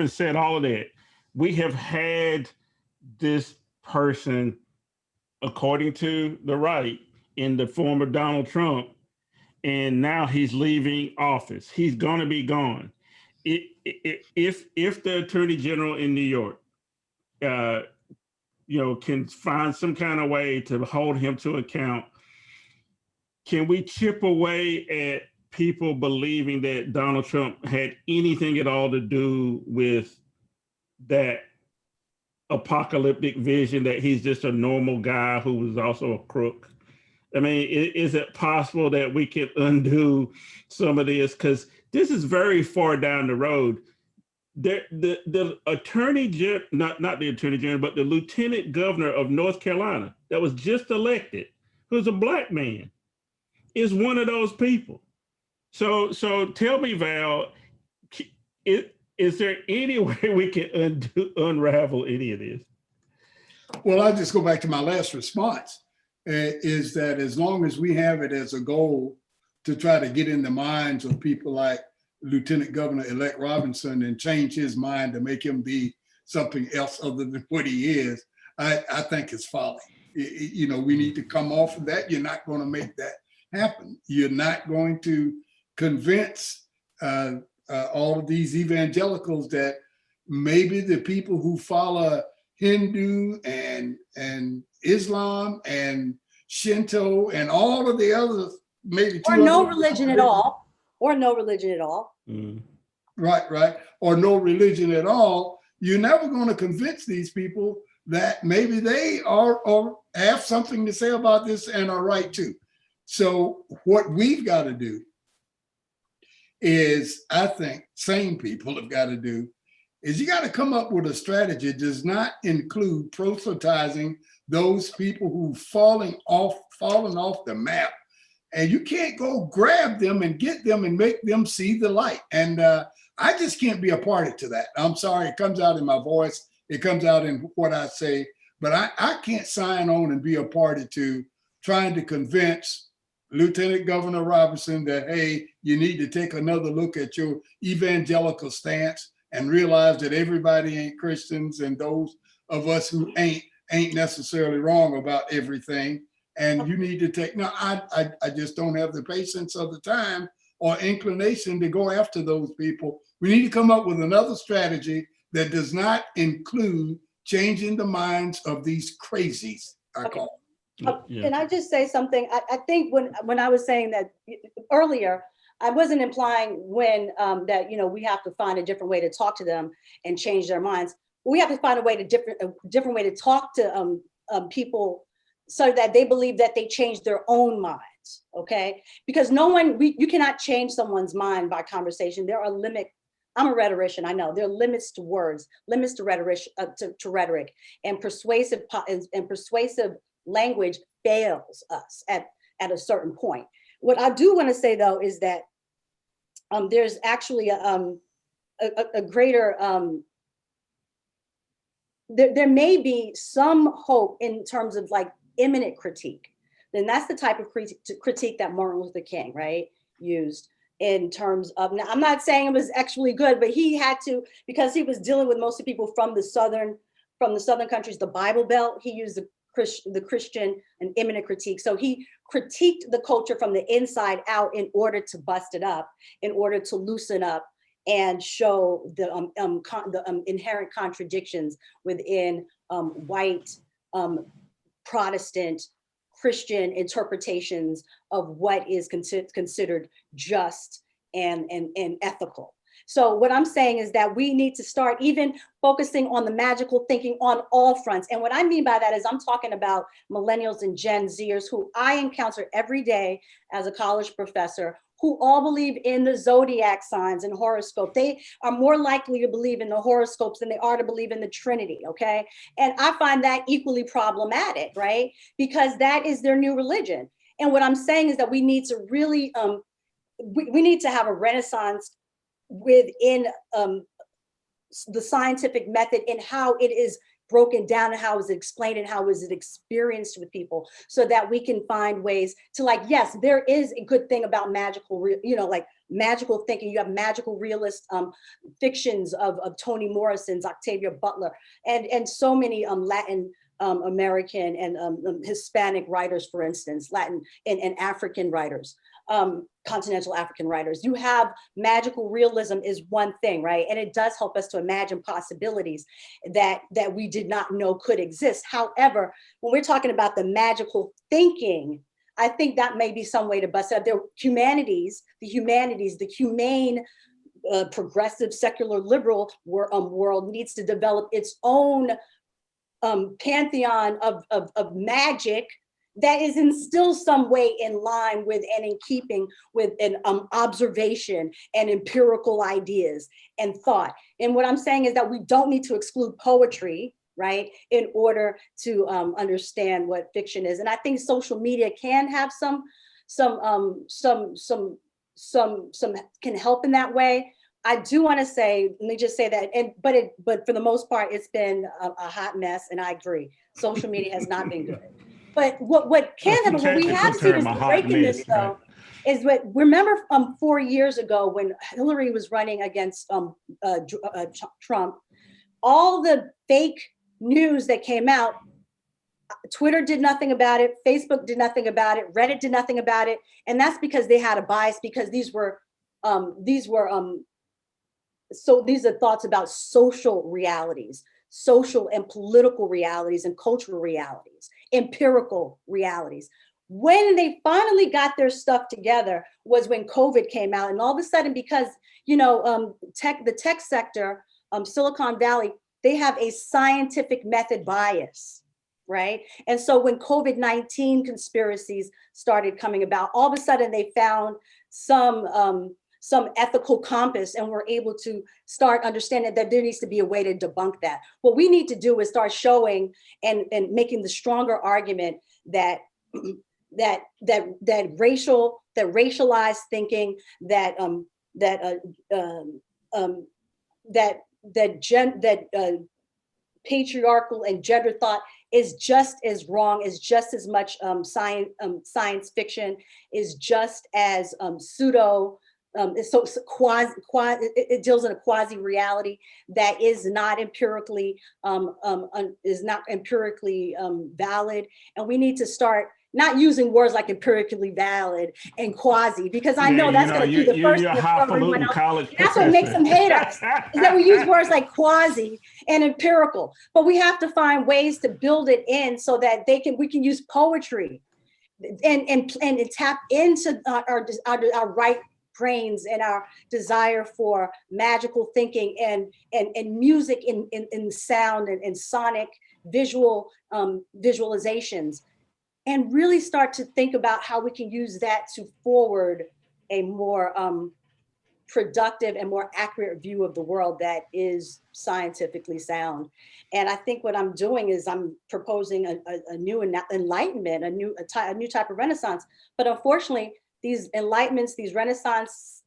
said all of that, we have had this person, according to the right, in the form of Donald Trump, and now he's leaving office. He's going to be gone. If the Attorney General in New York, can find some kind of way to hold him to account, can we chip away at people believing that Donald Trump had anything at all to do with that apocalyptic vision, that he's just a normal guy who was also a crook? I mean, is it possible that we can undo some of this? Because this is very far down the road. The attorney general, not the attorney general, but the lieutenant governor of North Carolina that was just elected, who's a black man, is one of those people. So tell me, Val, is there any way we can unravel any of this? Well, I'll just go back to my last response, is that as long as we have it as a goal to try to get in the minds of people like Lieutenant Governor-elect Robinson and change his mind to make him be something else other than what he is, I think it's folly. We need to come off of that. You're not going to make that happen. You're not going to convince all of these evangelicals that maybe the people who follow Hindu and Islam and Shinto and all of the others, maybe Or no religion at all. Or no religion at all. Mm. Right. Or no religion at all. You're never going to convince these people that maybe they are or have something to say about this and are right too. So what we've got to do is, I think sane people have got to do, is you got to come up with a strategy that does not include proselytizing those people who've fallen off the map. And you can't go grab them and get them and make them see the light. And I just can't be a party to that. I'm sorry, it comes out in my voice. It comes out in what I say, but I can't sign on and be a party to trying to convince Lieutenant Governor Robinson that, hey, you need to take another look at your evangelical stance and realize that everybody ain't Christians, and those of us who ain't necessarily wrong about everything. And you need to take, no, I just don't have the patience of the time or inclination to go after those people. We need to come up with another strategy that does not include changing the minds of these crazies, I call them. Yeah. Can I just say something? I think when I was saying that earlier, I wasn't implying when that we have to find a different way to talk to them and change their minds. We have to find a different way to talk to people so that they believe that they change their own minds. Okay, because you cannot change someone's mind by conversation. There are limits. I'm a rhetorician. I know there are limits to words, limits to rhetoric, and persuasive language fails us at a certain point. What I do want to say though is that there's actually a greater there may be some hope in terms of like imminent critique. Then that's the type of critique that Martin Luther King, right, used in terms of, now I'm not saying it was actually good, but he had to, because he was dealing with mostly people from the southern countries, the Bible Belt. He used the Christian and imminent critique. So he critiqued the culture from the inside out in order to bust it up, in order to loosen up and show the inherent contradictions within white Protestant Christian interpretations of what is considered just and ethical. So what I'm saying is that we need to start even focusing on the magical thinking on all fronts. And what I mean by that is I'm talking about millennials and Gen Zers who I encounter every day as a college professor, who all believe in the zodiac signs and horoscope. They are more likely to believe in the horoscopes than they are to believe in the Trinity, okay? And I find that equally problematic, right? Because that is their new religion. And what I'm saying is that we need to really, we need to have a renaissance within the scientific method and how it is broken down and how is it explained and how is it experienced with people, so that we can find ways to, like, yes, there is a good thing about magical, like magical thinking. You have magical realist fictions of Toni Morrison's, Octavia Butler, and so many Latin American and Hispanic writers, for instance, Latin and African writers. Continental African writers. You have magical realism is one thing, right? And it does help us to imagine possibilities that we did not know could exist. However, when we're talking about the magical thinking, I think that may be some way to bust up the humanities, the humane, progressive, secular, liberal world needs to develop its own pantheon of magic that is in still some way in line with and in keeping with an observation and empirical ideas and thought. And what I'm saying is that we don't need to exclude poetry, right, in order to understand what fiction is. And I think social media can have some can help in that way. I do want to say, let me just say that, but for the most part, it's been a hot mess, and I agree. Social media has not been good. But what can happen, what we have seen is breaking this though, is what, remember 4 years ago when Hillary was running against Trump, all the fake news that came out, Twitter did nothing about it, Facebook did nothing about it, Reddit did nothing about it, and that's because they had a bias, because these are thoughts about social realities, social and political realities and cultural realities, empirical realities. When they finally got their stuff together was when COVID came out, and all of a sudden, because the tech sector, Silicon Valley, they have a scientific method bias, right? And so when COVID-19 conspiracies started coming about, all of a sudden they found some ethical compass and we're able to start understanding that there needs to be a way to debunk that. What we need to do is start showing and making the stronger argument that racialized thinking, that patriarchal and gender thought is just as wrong, is just as much science fiction, is just as pseudo. It deals in a quasi reality that is not empirically valid, and we need to start not using words like empirically valid and quasi, because I know that's going to be the first thing everyone else. That's what makes them hate us, is that we use words like quasi and empirical. But we have to find ways to build it in so that we can use poetry and tap into our right brains and our desire for magical thinking and music in sound and sonic visualizations, and really start to think about how we can use that to forward a more productive and more accurate view of the world that is scientifically sound. And I think what I'm doing is I'm proposing a new enlightenment, a new type of renaissance. But unfortunately, these enlightenments, these Renaissance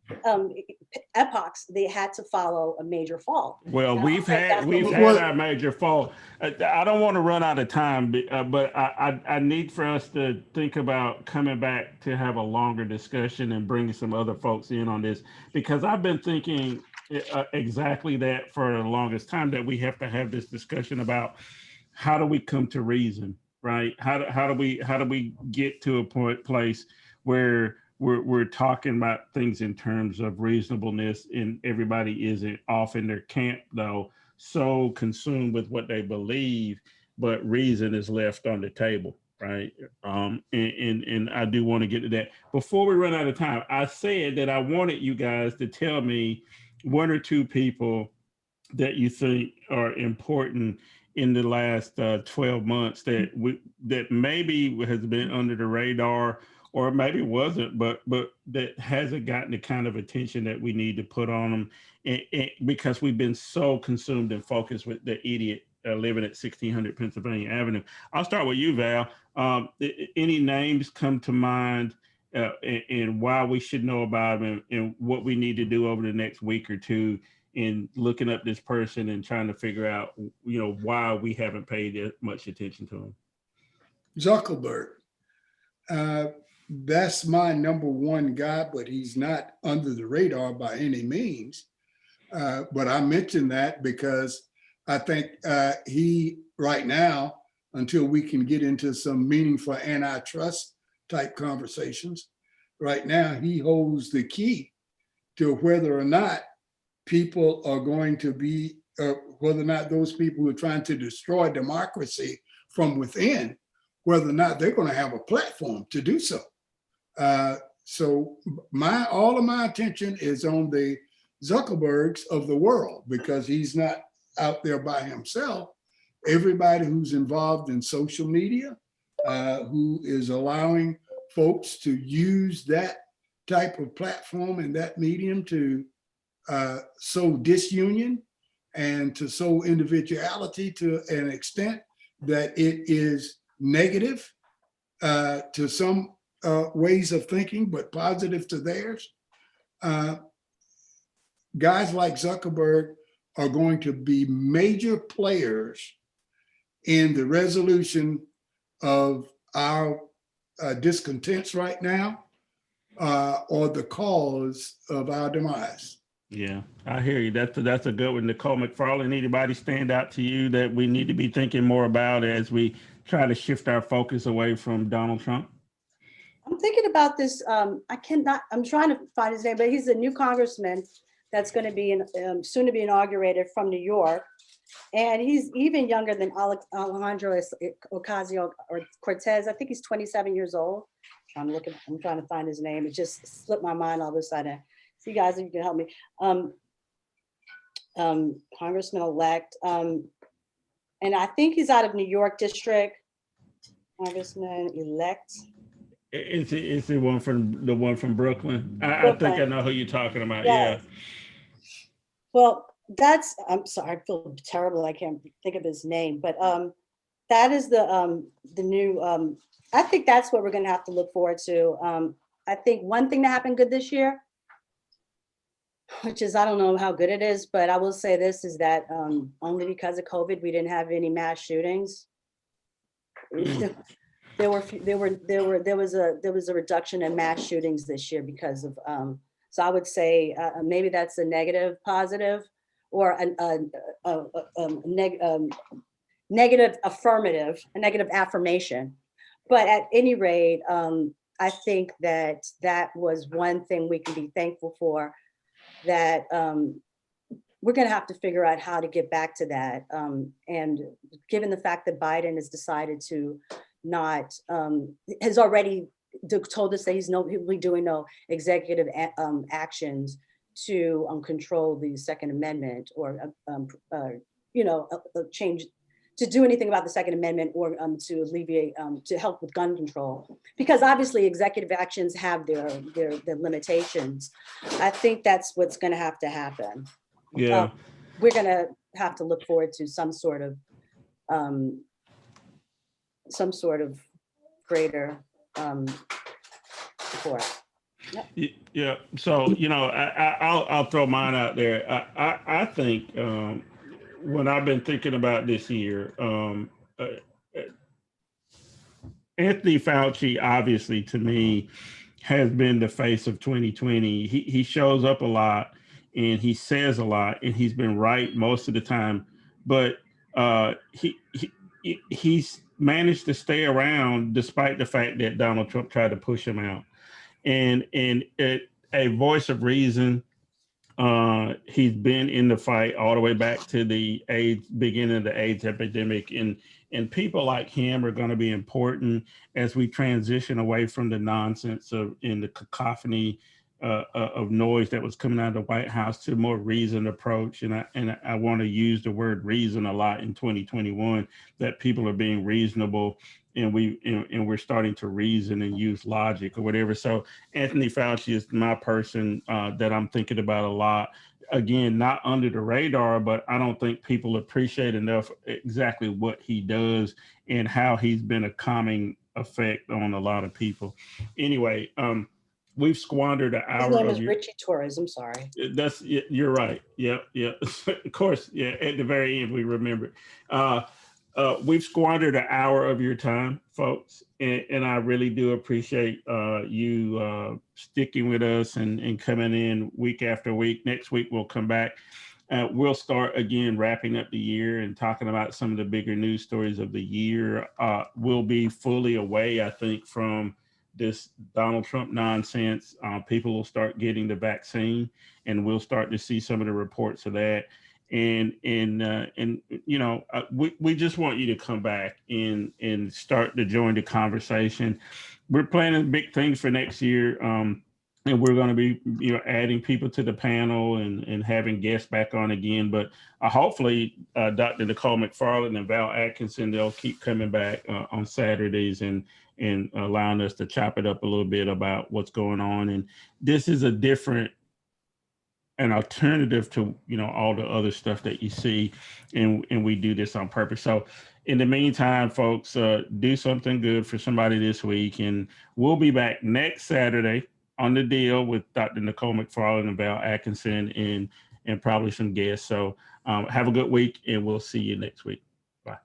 epochs, they had to follow a major fall. Well, we've had our major fall. I don't want to run out of time, but I need for us to think about coming back to have a longer discussion and bringing some other folks in on this, because I've been thinking exactly that for the longest time, that we have to have this discussion about how do we come to reason, right? How do we get to a place where we're talking about things in terms of reasonableness, and everybody isn't off in their camp though, so consumed with what they believe, but reason is left on the table, right? And I do want to get to that. Before we run out of time, I said that I wanted you guys to tell me one or two people that you think are important in the last 12 months that maybe has been under the radar, or maybe wasn't, but that hasn't gotten the kind of attention that we need to put on them, and because we've been so consumed and focused with the idiot living at 1600 Pennsylvania Avenue. I'll start with you, Val. Any names come to mind, and why we should know about them, and what we need to do over the next week or two in looking up this person and trying to figure out, why we haven't paid much attention to him? Zuckerberg. That's my number one guy, but he's not under the radar by any means. But I mention that because I think he right now, until we can get into some meaningful antitrust type conversations, right now he holds the key to whether or not people are going to be, whether or not those people who are trying to destroy democracy from within, whether or not they're going to have a platform to do so. So all of my attention is on the Zuckerbergs of the world, because he's not out there by himself. Everybody who's involved in social media, who is allowing folks to use that type of platform and that medium to sow disunion and to sow individuality to an extent that it is negative to some ways of thinking, but positive to theirs. Guys like Zuckerberg are going to be major players in the resolution of our discontents right now, or the cause of our demise. Yeah, I hear you. That's a good one. Nicle McFarlane, anybody stand out to you that we need to be thinking more about as we try to shift our focus away from Donald Trump? I'm thinking about this. I'm trying to find his name, but he's a new congressman that's going to be soon to be inaugurated from New York. And he's even younger than Alejandro Ocasio-Cortez. I think he's 27 years old. I'm trying to find his name. It just slipped my mind all of a sudden. See, guys, if you can help me. Congressman-elect. And I think he's out of New York District. Congressman-elect. It's the one from Brooklyn. I think I know who you're talking about. Yes. Yeah. Well, I'm sorry, I feel terrible. I can't think of his name, but that is the new. I think that's what we're going to have to look forward to. I think one thing that happened good this year, which is, I don't know how good it is, but I will say this is that only because of COVID, we didn't have any mass shootings. There was a reduction in mass shootings this year because of. So I would say maybe that's a negative, positive, or a negative affirmative, a negative affirmation. But at any rate, I think that was one thing we can be thankful for, that we're going to have to figure out how to get back to that. And given the fact that Biden has decided to not, has already told us that he'll be doing no executive actions to control the Second Amendment, or change, to do anything about the Second Amendment, or to alleviate, to help with gun control, because obviously executive actions have their limitations. I think that's what's going to have to happen. Yeah, we're going to have to look forward to some sort of greater support. Yep. Yeah. So, I'll throw mine out there. I think when I've been thinking about this year, Anthony Fauci, obviously, to me, has been the face of 2020. He shows up a lot and he says a lot, and he's been right most of the time. But he's managed to stay around despite the fact that Donald Trump tried to push him out. A voice of reason. He's been in the fight all the way back to the AIDS, beginning of the AIDS epidemic, and people like him are going to be important as we transition away from the nonsense of in the cacophony of noise that was coming out of the White House to a more reasoned approach. And I want to use the word reason a lot in 2021, that people are being reasonable, and we're starting to reason and use logic or whatever. So Anthony Fauci is my person that I'm thinking about a lot. Again, not under the radar, but I don't think people appreciate enough exactly what he does and how he's been a calming effect on a lot of people. Anyway, we've squandered an His hour name of is your. Richie Torres. I'm sorry. You're right. Yeah. Of course. Yeah. At the very end, we remember. We've squandered an hour of your time, folks, and I really do appreciate you sticking with us and coming in week after week. Next week we'll come back. We'll start again wrapping up the year and talking about some of the bigger news stories of the year. We'll be fully away, I think, from this Donald Trump nonsense. People will start getting the vaccine, and we'll start to see some of the reports of that. And you know, we just want you to come back and start to join the conversation. We're planning big things for next year, and we're going to be, you know, adding people to the panel and having guests back on again. But hopefully, Dr. Nicle McFarlane and Val Atkinson, they'll keep coming back on Saturdays and allowing us to chop it up a little bit about what's going on. And this is an alternative to, you know, all the other stuff that you see, and we do this on purpose. So in the meantime, folks, do something good for somebody this week, and we'll be back next Saturday on The Deal with Dr. Nicle McFarlane and Val Atkinson and probably some guests. So have a good week, and we'll see you next week. Bye.